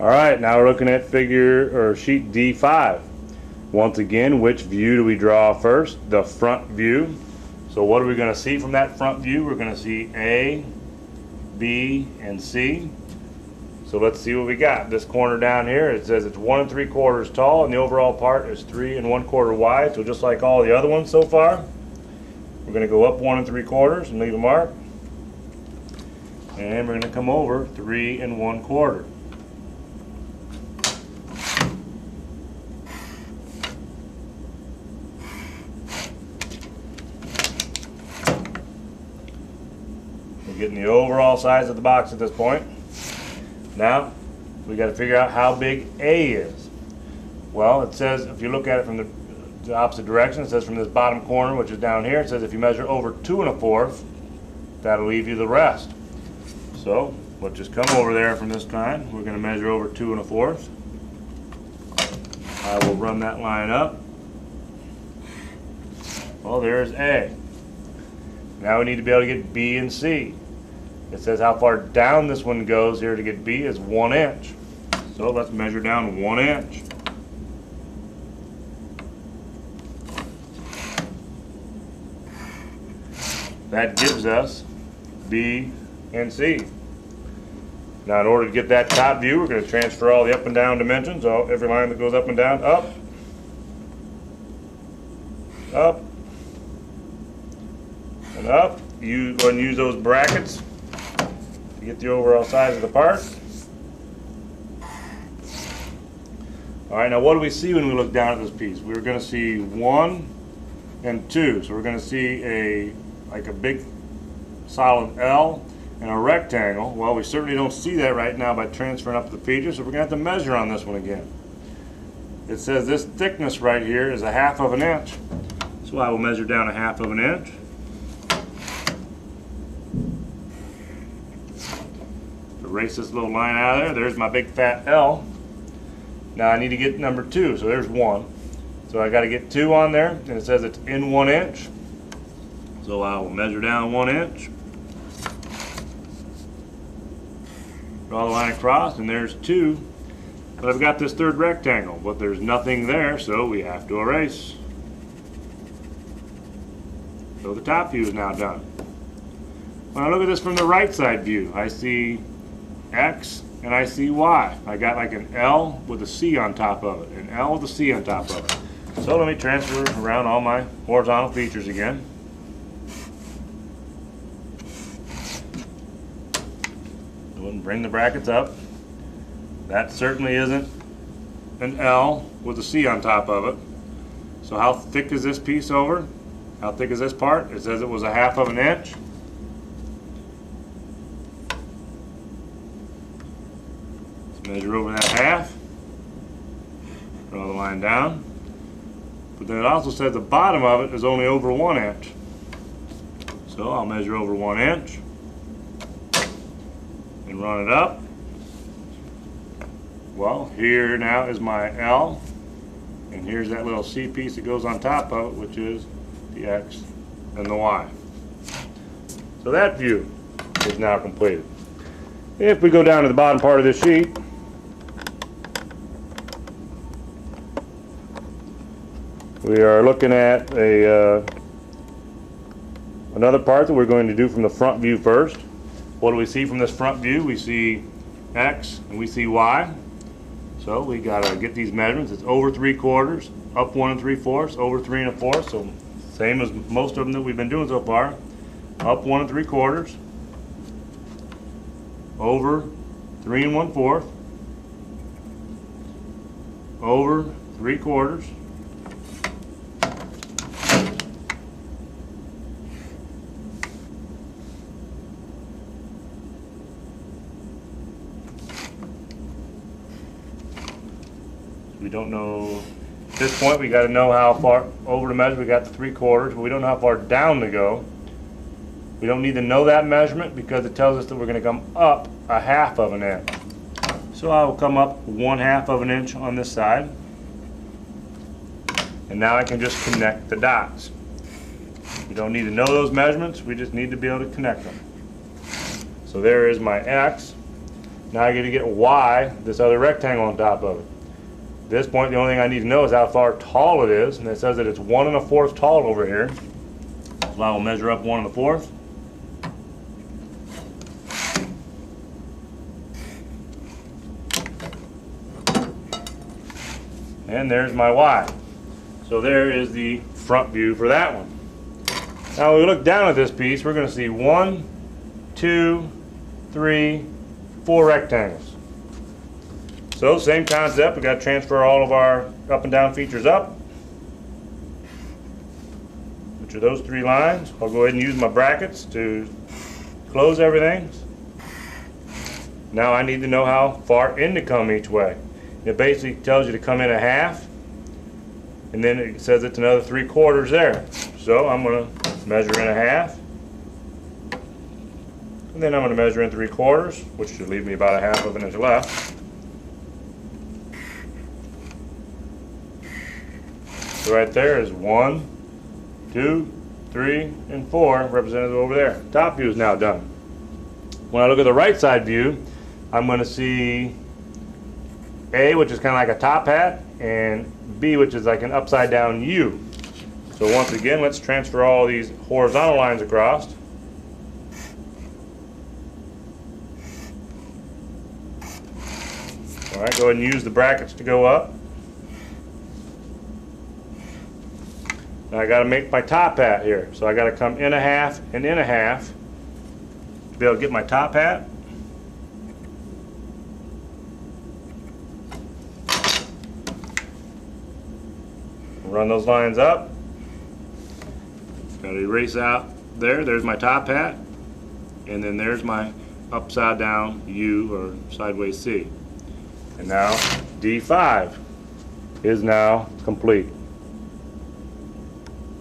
Alright, now we're looking at sheet D5. Once again, which view do we draw first? The front view. So what are we going to see from that front view? We're going to see A, B, and C. So let's see what we got. This corner down here, it says it's 1 3/4 tall and the overall part is 3 1/4 wide. So just like all the other ones so far, we're going to go up 1 3/4 and leave a mark. And we're going to come over 3 1/4. We're getting the overall size of the box at this point. Now we got to figure out how big A is. Well, it says, if you look at it from the opposite direction, it says from this bottom corner, which is down here, it says if you measure over 2 1/4, that'll leave you the rest. So we'll just come over there from this time. We're going to measure over 2 1/4. I will run that line up. Well, there's A. Now we need to be able to get B and C. It says how far down this one goes here to get B is 1 inch. So let's measure down 1 inch. That gives us B and C. Now in order to get that top view, we're going to transfer all the up and down dimensions. So every line that goes up and down, up, up, and up. You go and use those brackets to get the overall size of the part. Alright, now what do we see when we look down at this piece? We're going to see 1 and 2. So we're going to see like a big solid L and a rectangle. Well, we certainly don't see that right now by transferring up the features, so we're going to have to measure on this one again. It says this thickness right here is 1/2 of an inch. So I will measure down 1/2 of an inch. Erase this little line out of there. There's my big fat L. Now I need to get number 2. So there's 1. So I got to get 2 on there, and it says it's in 1 inch. So I will measure down 1 inch. Draw the line across, and there's 2. But I've got this third rectangle, but there's nothing there, so we have to erase. So the top view is now done. When I look at this from the right side view, I see X and I see Y. I got like an L with a C on top of it, an L with a C on top of it. So let me transfer around all my horizontal features again. Go ahead and bring the brackets up. That certainly isn't an L with a C on top of it. So how thick is this piece over? How thick is this part? It says it was 1/2 of an inch. Measure over that 1/2, draw the line down, but then it also says the bottom of it is only over 1 inch. So I'll measure over 1 inch and run it up. Well, here now is my L, and here's that little C piece that goes on top of it, which is the X and the Y. So that view is now completed. If we go down to the bottom part of this sheet, we are looking at another part that we're going to do from the front view first. What do we see from this front view? We see X and we see Y. So we got to get these measurements. It's over 3/4, up 1 3/4, over 3 1/4. So same as most of them that we've been doing so far. Up 1 3/4, over 3 1/4, over 3/4. We don't know, at this point we got to know how far over to measure. We got the 3/4, but we don't know how far down to go. We don't need to know that measurement because it tells us that we're going to come up 1/2 of an inch. So I will come up 1/2 of an inch on this side. And now I can just connect the dots. You don't need to know those measurements, we just need to be able to connect them. So there is my X. Now I get to get Y, this other rectangle on top of it. At this point, the only thing I need to know is how far tall it is, and it says that it's 1 1/4 tall over here. So I will measure up 1 1/4. And there's my Y. So there is the front view for that one. Now when we look down at this piece, we're going to see 1, 2, 3, 4 rectangles. So same concept, we got to transfer all of our up and down features up. Which are those 3 lines. I'll go ahead and use my brackets to close everything. Now I need to know how far in to come each way. It basically tells you to come in a half, and then it says it's another 3/4 there. So I'm going to measure in a half, and then I'm going to measure in 3/4, which should leave me about a half of an inch left. So right there is 1, 2, 3, and 4 represented over there. Top view is now done. When I look at the right side view, I'm going to see A, which is kind of like a top hat, and B, which is like an upside down U. So once again, let's transfer all these horizontal lines across. All right, go ahead and use the brackets to go up. Now I got to make my top hat here. So I got to come in a half and in a half to be able to get my top hat. Run those lines up. Got to erase out there. There's my top hat. And then there's my upside down U or sideways C. And now D5 is now complete.